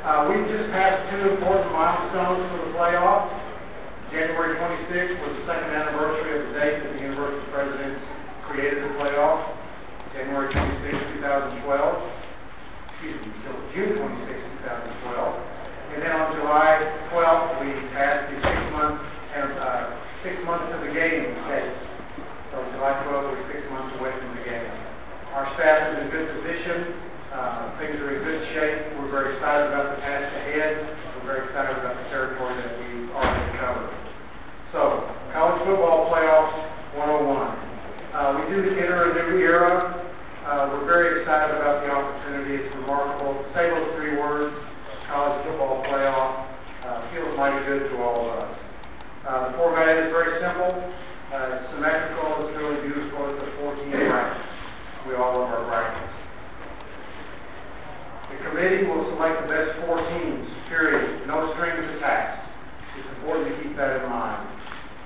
We've just passed two important milestones for the playoff. January 26th was the second anniversary of the date that the University Presidents created the playoff. January 26, 2012. June 26, 2012. And then on July 12th, we passed the 6 months of the game date. So July 12th, we're 6 months away from the game. Our staff is in good position. Things are in good shape. We're very excited about the task ahead. We're very excited about the territory that we've already covered. So, college football playoffs 101. We do enter a new era. We're very excited about the opportunity. It's remarkable. To say those three words, college football playoff, feels mighty good to all of us. The format is very simple. It's symmetrical. It's really beautiful. It's a 14 bracket. We all love our brackets. The committee will select the best 4 teams, period. No strings attached. It's important to keep that in mind.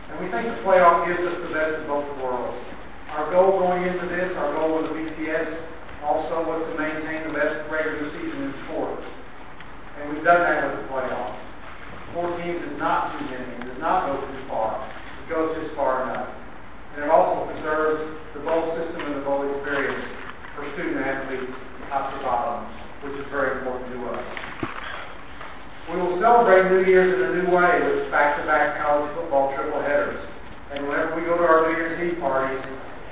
And we think the playoff gives us the best of both worlds. Our goal going into this, our goal with the BCS, also was to maintain the best regular season in sports. And we've done that with the playoff. 4 teams is not too many. It does not go too far. It goes just far enough. And it also preserves the bowl system and the bowl experience for student athletes top to bottom, which is very important to us. We will celebrate New Year's in a new way with back-to-back college football triple headers. And whenever we go to our New Year's Eve parties,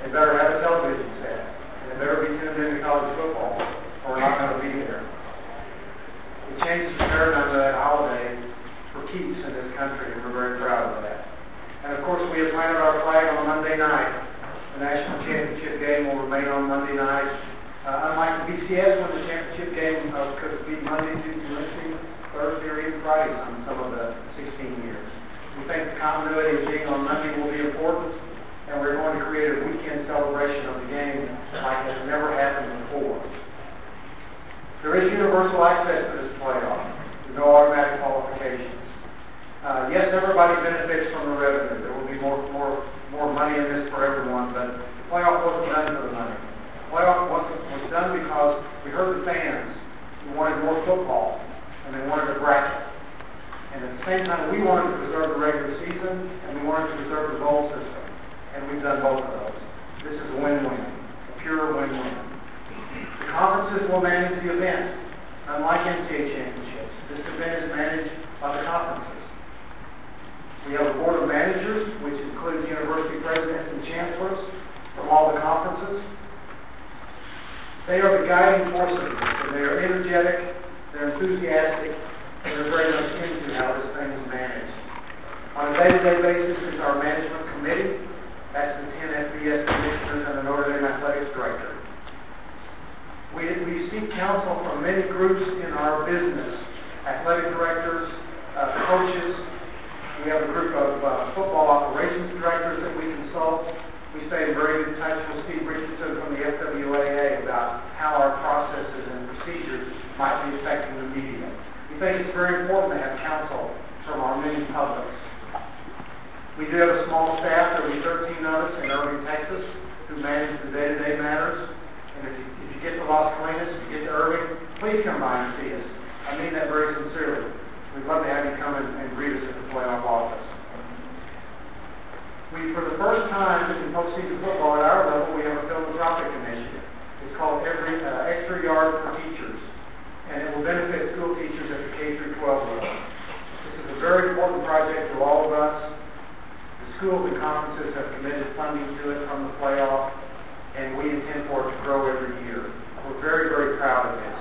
they better have a television set. And they better be tuned into college football, or we're not going to be there. We changed the paradigm of that holiday for keeps in this country, and we're very proud of that. And of course, we have planted our flag on Monday night. The national championship game will remain on Monday night. Unlike the BCS, when the championship game could be Monday, Tuesday, Wednesday, Thursday, or even Friday on some of the 16 years. We think the continuity of being on Monday will be important, and we're going to create a weekend celebration of the game like has never happened before. There is universal access to this playoff. There's no automatic qualifications. Yes, everybody benefits from the revenue. There will be more money in this for everyone, but the playoff wasn't done for the money. The playoff was done because we heard the fans who wanted more football, and they wanted a bracket. And at the same time, we wanted to preserve the regular season, and we wanted to preserve the bowl system. And we've done both of those. This is a win-win, a pure win-win. The conferences will manage the event, unlike NCAA championships. This event is managed by the conferences. We have a board of managers, which includes university presidents and chancellors from all the conferences. They are the guiding force of this, and they are energetic, they're enthusiastic, and they're very much into how this thing is managed. On a day-to-day basis is our management committee. That's the 10 FBS commissioners and the Notre Dame Athletics Director. We seek counsel from many groups in our business, athletic directors, coaches. We have a group of football operations directors that we consult. We stay in very good touch with Steve Richardson from the FWAA about how our processes and procedures might be affecting the media. We think it's very important to have counsel from our many publics. We do have a small staff. There will be 13 of us in Irving, Texas, who manage the day-to-day matters. And if you get to Las Colinas, if you get to Irving, please come by and see us. I mean that very sincerely. We'd love to have you come and greet us at the playoff office. For the first time in postseason football at our level, we have a philanthropic initiative. It's called Extra Yard for Teachers, and it will benefit school teachers at the K-12 level. This is a very important project to all of us. The schools and conferences have committed funding to it from the playoff, and we intend for it to grow every year. We're very, very proud of this.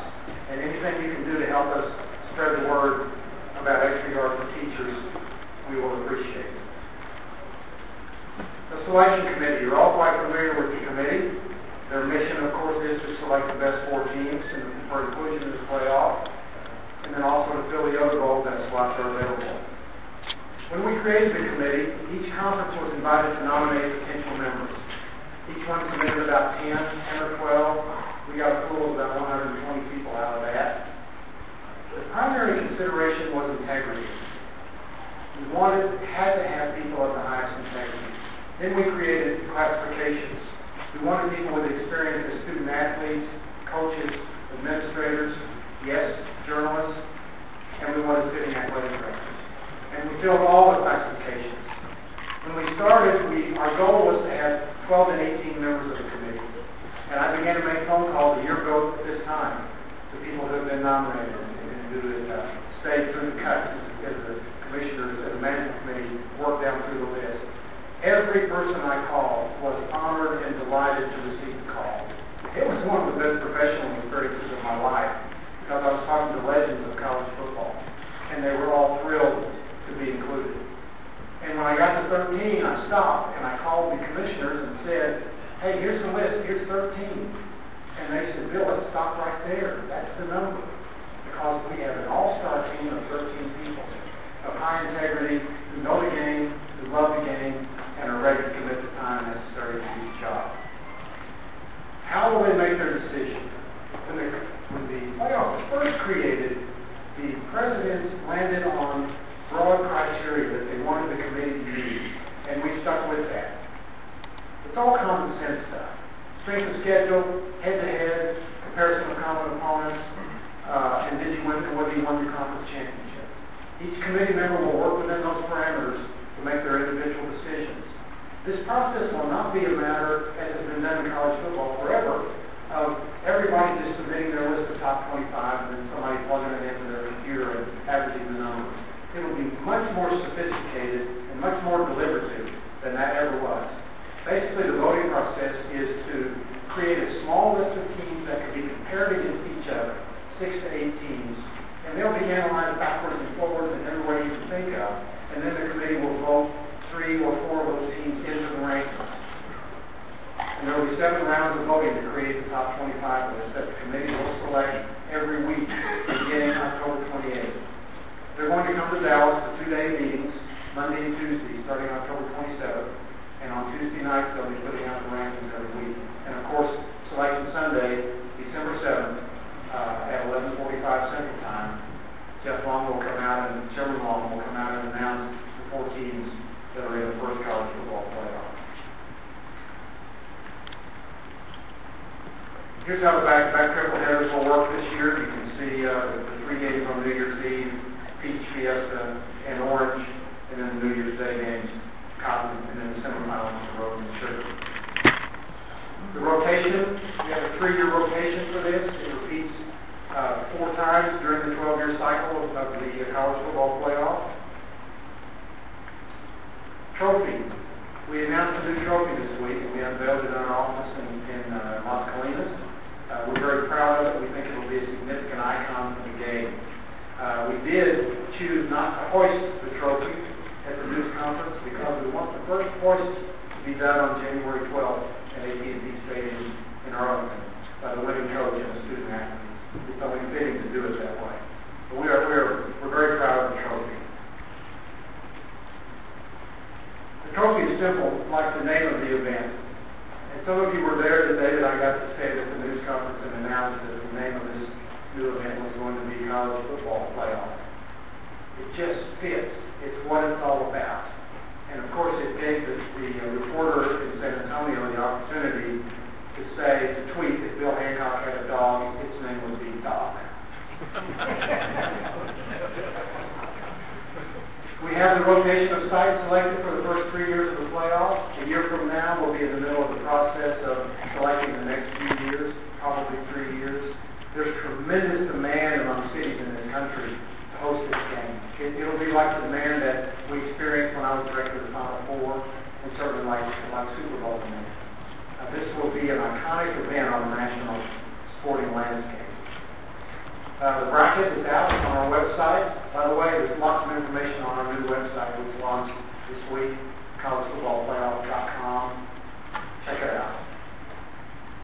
And anything you can do to help us spread the word about Extra Yard for Teachers, we will appreciate it. The selection committee, you're all quite familiar with the committee. Their mission, of course, is to select the best 4 teams for inclusion in the playoff, and then also to fill the other roles that slots are available. When we created the committee, each conference was invited to nominate potential members. Each one submitted about 10 or 12. We got a pool of about 120 people out of that. The primary consideration was integrity. We had to have people of the highest integrity. Then we created classifications. We wanted people with experience as student athletes, coaches, administrators, yes, journalists, filled all the classifications. When we started, our goal was to have 12 and 18 members of the committee. And I began to make phone calls a year ago at this time to people who have been nominated and who had stayed through the cuts as the commissioners, as the management committee worked down through the list. Every person I called was honored and delighted to receive the call. It was one of the best professional experiences of my life because I was talking to legends of college football, and they were all thrilled to be included. And when I got to 13, I stopped and I called the commissioners and said, hey, here's the list, here's 13. And they said, Bill, let's stop right there. That's the number. Because we have an all-star team of 13 people of high integrity, who know the game, who love the game, and are ready to commit the time necessary to do the job. How will they make their decision? When the playoff was first created, the presidents landed on broad criteria that they wanted the committee to use, and we stuck with that. It's all common sense stuff. Strength of schedule, head-to-head, comparison of common opponents, and did you win, and whether you won your conference championship. Each committee member will work within those parameters to make their individual decisions. This process will not be a matter, as has been done in college football forever, of everybody just submitting their list of top 25 and then somebody plugging it into their computer and averaging the numbers. It will be much more sophisticated and much more deliberative than that ever was. Basically, the voting process is to create a small list of teams that can be compared against each other, 6 to 8 teams, and they'll be analyzed backwards and forwards in every way you can think of, and then the committee will vote 3 or 4 of those teams into the rankings. And there will be 7 rounds of voting to create the top 25 list that the committee will select every week, beginning October 28th. They're going to come to Dallas for 2-day meetings, Monday and Tuesday, starting October 27th. And on Tuesday nights, they'll be putting out the rankings every week. And of course, Selection Sunday, December 7th, at 11:45 Central Time, Jeff Long will come out and Chairman Long will come out and announce the 4 teams that are in the first college football playoff. Here's how the back-to-back triple headers will work this year. You can see the 3 games on New Year's Eve, Peach Fiesta, and Orange, and then the New Year's Day games, Cotton, and then the semifinals on the road in Sugar. The rotation, we have a 3-year rotation for this. It repeats 4 times during the 12-year cycle of the college football playoff. Trophy. We announced a new trophy this week, and we unveiled it in our office in Las Colinas. We're very proud of it. We think it will be a significant icon for the game. We did choose not to hoist the trophy at the news conference because we want the first hoist to be done on January 12th at AT&T Stadium in Arlington by the winning coach and the student athletes. It's only fitting to do it that way. But we're very proud of the trophy. The trophy is simple, like the name of the event. And some of you were there today that I got to say at the news conference and announce that the name of this new event was going to be College Football Playoff. It just fits. It's what it's all about. And of course it gave the reporter in San Antonio the opportunity to tweet that Bill Hancock had a dog, its name would be Dog. We have the rotation of sites selected for the first 3 years of the playoffs. A year from now, we'll be in the middle of the process of selecting the next few years, probably 3 years. There's tremendous demand among cities in this country to host this game. It'll be like the demand that we experienced when I was director of the Final Four, and certainly like Super Bowl demand. This will be an iconic event on the national sporting landscape. The bracket is out on our website. By the way, there's lots of information on our new website, which launched this week, College Football Playoff.